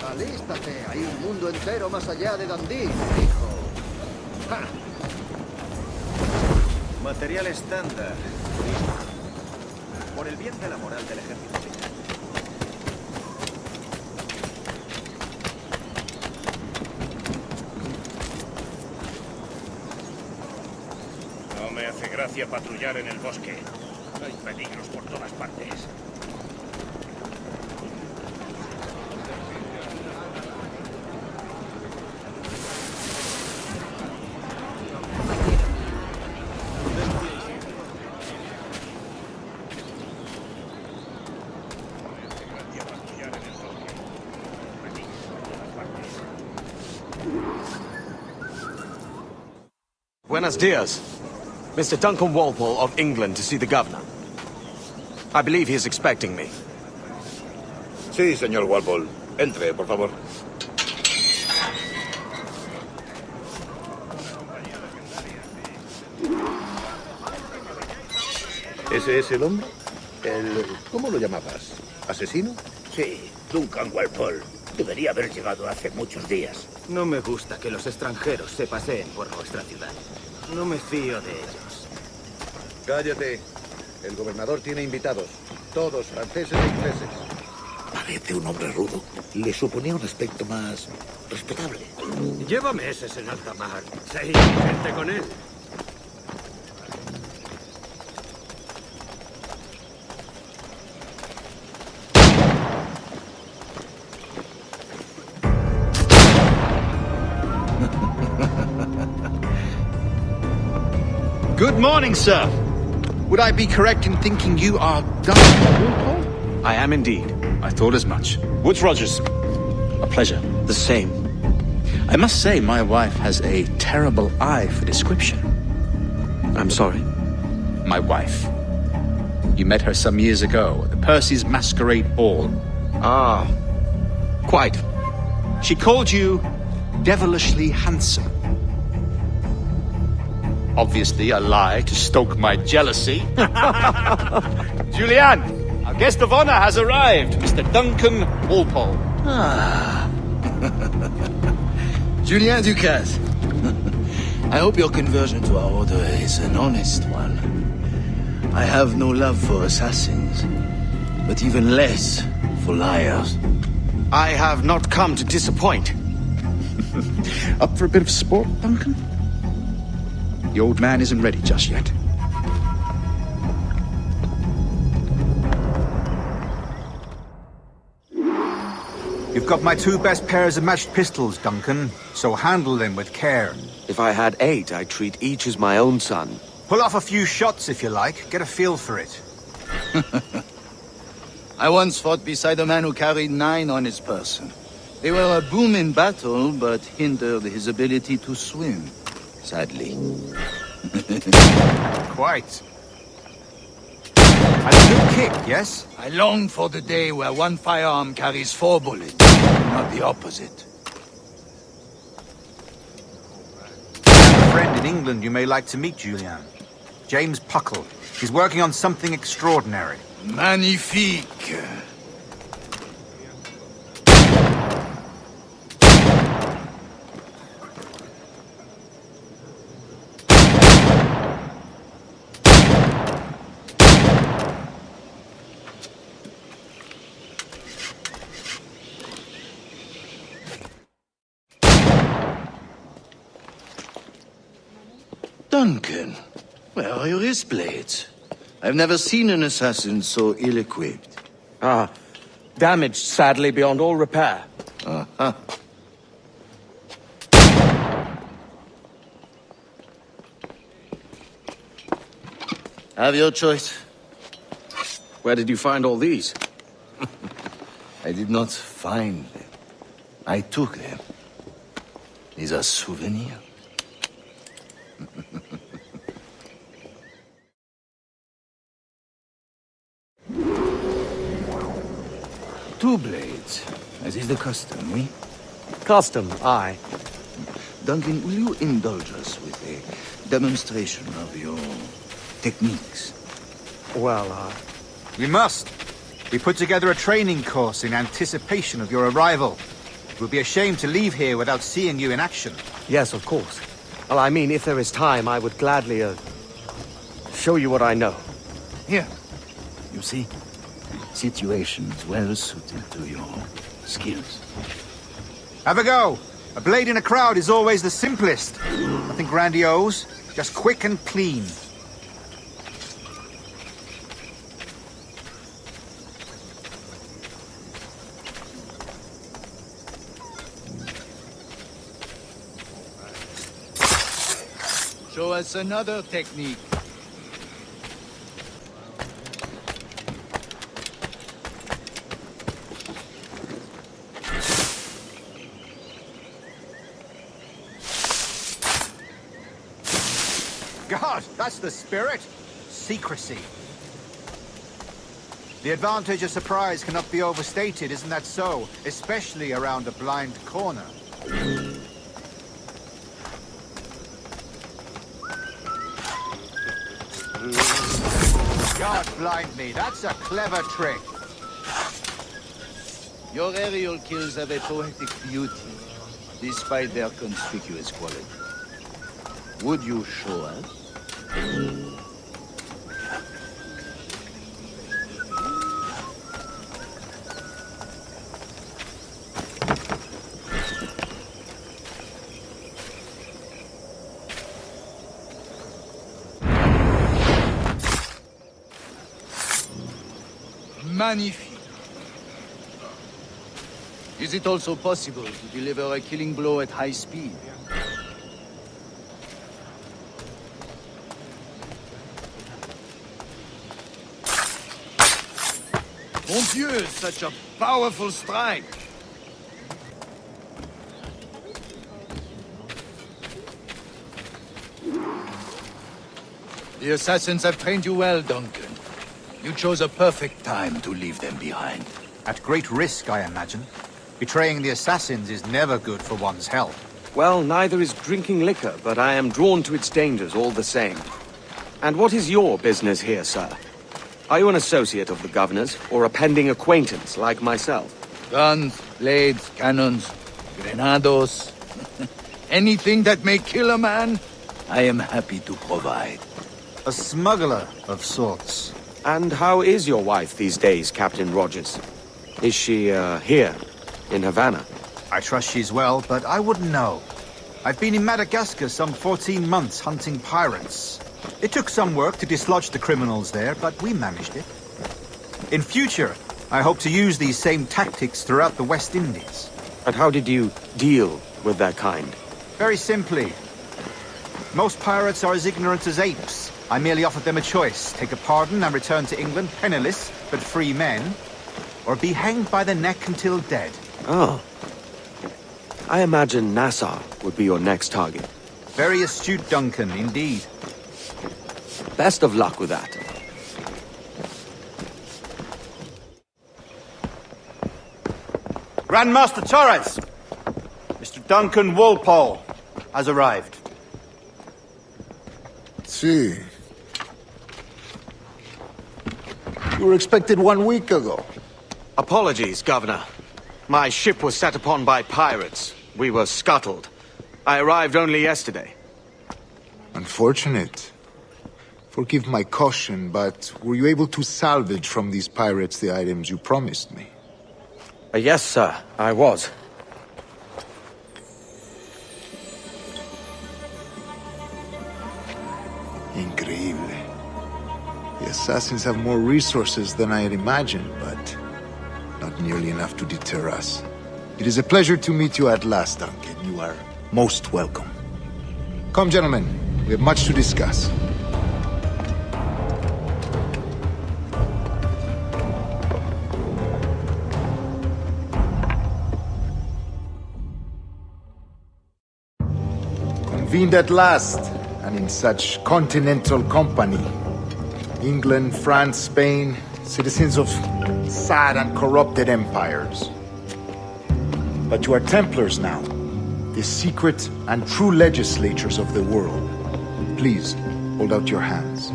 Alístate, hay un mundo entero más allá de Dundee, hijo. ¡Ja! Material estándar. Por el bien de la moral del ejército. No me hace gracia patrullar en el bosque. Hay peligros por todas partes. Buenos dias. Mr. Duncan Walpole of England to see the governor. I believe he is expecting me. Sí, señor Walpole. Entre, por favor. ¿Ese es el hombre? ¿Cómo lo llamabas? ¿Asesino? Sí, Duncan Walpole. Debería haber llegado hace muchos días. No me gusta que los extranjeros se paseen por nuestra ciudad. No me fío de ellos. Cállate. El gobernador tiene invitados. Todos franceses e ingleses. Parece un hombre rudo. Le suponía un aspecto más respetable. Lleva meses en alta mar. Sí, vente con él. Good morning, sir. Would I be correct in thinking you are Duncan Walpole? I am indeed. I thought as much. Woods Rogers. A pleasure. The same. I must say my wife has a terrible eye for description. I'm sorry. My wife. You met her some years ago at the Percy's Masquerade Ball. Ah, quite. She called you devilishly handsome. Obviously a lie to stoke my jealousy. Julianne, our guest of honor has arrived, Mr. Duncan Walpole. Ah. Julien Ducasse. I hope your conversion to our order is an honest one. I have no love for assassins, but even less for liars. I have not come to disappoint. Up for a bit of sport, Duncan? The old man isn't ready just yet. You've got my two best pairs of matched pistols, Duncan, so handle them with care. If I had 8, I'd treat each as my own son. Pull off a few shots if you like, get a feel for it. I once fought beside a man who carried 9 on his person. They were a boom in battle, but hindered his ability to swim, sadly. Quite. And a good kick, yes? I long for the day where one firearm carries 4 bullets, not the opposite. A friend in England you may like to meet, Julian. James Puckle. He's working on something extraordinary. Magnifique! Duncan, where are your wrist blades? I've never seen an assassin so ill-equipped. Ah, damaged sadly beyond all repair. Uh-huh. Have your choice. Where did you find all these? I did not find them. I took them. These are souvenirs. Two blades, as is the custom, oui? Custom, aye. Duncan, will you indulge us with a demonstration of your techniques? Well, We must. We put together a training course in anticipation of your arrival. It would be a shame to leave here without seeing you in action. Yes, of course. Well, I mean, if there is time, I would gladly, show you what I know. Here. You see? Situations well suited to your skills. Have a go. A blade in a crowd is always the simplest. Nothing grandiose, just quick and clean. Show us another technique. God, that's the spirit. Secrecy. The advantage of surprise cannot be overstated, isn't that so? Especially around a blind corner. God blind me, that's a clever trick. Your aerial kills have a poetic beauty, despite their conspicuous quality. Would you show us? Magnifique. Is it also possible to deliver a killing blow at high speed? Mon Dieu, such a powerful strike! The assassins have trained you well, Duncan. You chose a perfect time to leave them behind. At great risk, I imagine. Betraying the assassins is never good for one's health. Well, neither is drinking liquor, but I am drawn to its dangers all the same. And what is your business here, sir? Are you an associate of the governor's, or a pending acquaintance like myself? Guns, blades, cannons, grenados. Anything that may kill a man, I am happy to provide. A smuggler of sorts. And how is your wife these days, Captain Rogers? Is she, here, in Havana? I trust she's well, but I wouldn't know. I've been in Madagascar some 14 months hunting pirates. It took some work to dislodge the criminals there, but we managed it. In future, I hope to use these same tactics throughout the West Indies. And how did you deal with that kind? Very simply. Most pirates are as ignorant as apes. I merely offered them a choice. Take a pardon and return to England penniless, but free men. Or be hanged by the neck until dead. Oh. I imagine Nassau would be your next target. Very astute, Duncan, indeed. Best of luck with that. Grandmaster Torres! Mr. Duncan Walpole has arrived. See. You were expected 1 week ago. Apologies, Governor. My ship was set upon by pirates. We were scuttled. I arrived only yesterday. Unfortunate. Forgive my caution, but were you able to salvage from these pirates the items you promised me? Yes, sir, I was. Increíble. The assassins have more resources than I had imagined, but not nearly enough to deter us. It is a pleasure to meet you at last, Duncan. You are most welcome. Come, gentlemen. We have much to discuss. Convened at last, and in such continental company. England, France, Spain, citizens of sad and corrupted empires. But you are Templars now, the secret and true legislators of the world. Please, hold out your hands.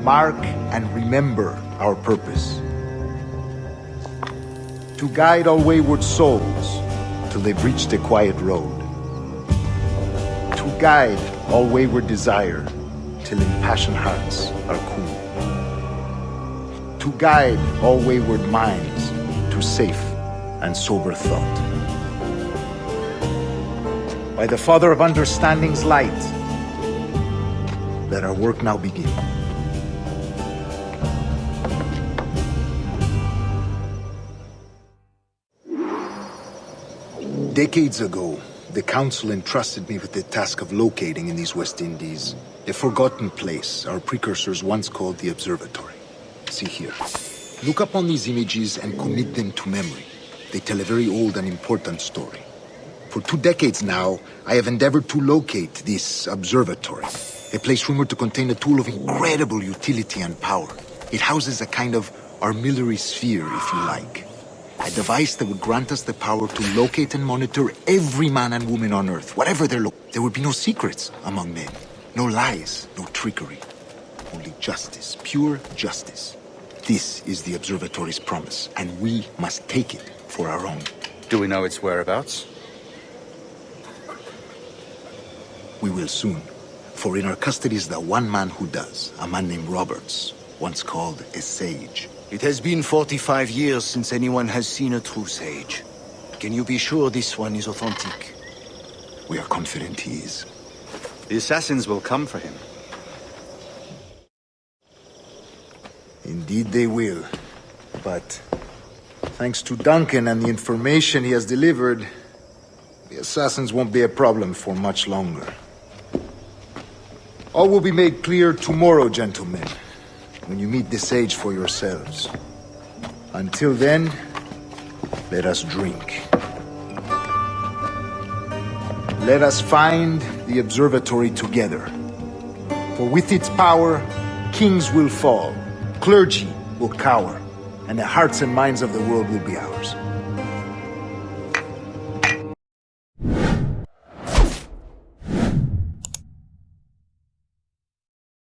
Mark and remember our purpose. to guide all wayward souls till they've reached a quiet road. To guide all wayward desire till impassioned hearts are cool. To guide all wayward minds to safe and sober thought. By the Father of Understanding's light, let our work now begin. Decades ago, the Council entrusted me with the task of locating in these West Indies a forgotten place our precursors once called the Observatory. See here. Look upon these images and commit them to memory. They tell a very old and important story. For 2 decades now, I have endeavored to locate this observatory, a place rumored to contain a tool of incredible utility and power. It houses a kind of armillary sphere, if you like. A device that would grant us the power to locate and monitor every man and woman on Earth, whatever their There would be no secrets among men, no lies, no trickery. Only justice, pure justice. This is the observatory's promise, and we must take it for our own. Do we know its whereabouts? We will soon. For in our custody is the one man who does, a man named Roberts, once called a sage. It has been 45 years since anyone has seen a true sage. Can you be sure this one is authentic? We are confident he is. The assassins will come for him. Indeed they will. But thanks to Duncan and the information he has delivered, the assassins won't be a problem for much longer. All will be made clear tomorrow, gentlemen, when you meet the sage for yourselves. Until then, let us drink. Let us find the observatory together. For with its power, kings will fall, clergy will cower, and the hearts and minds of the world will be ours.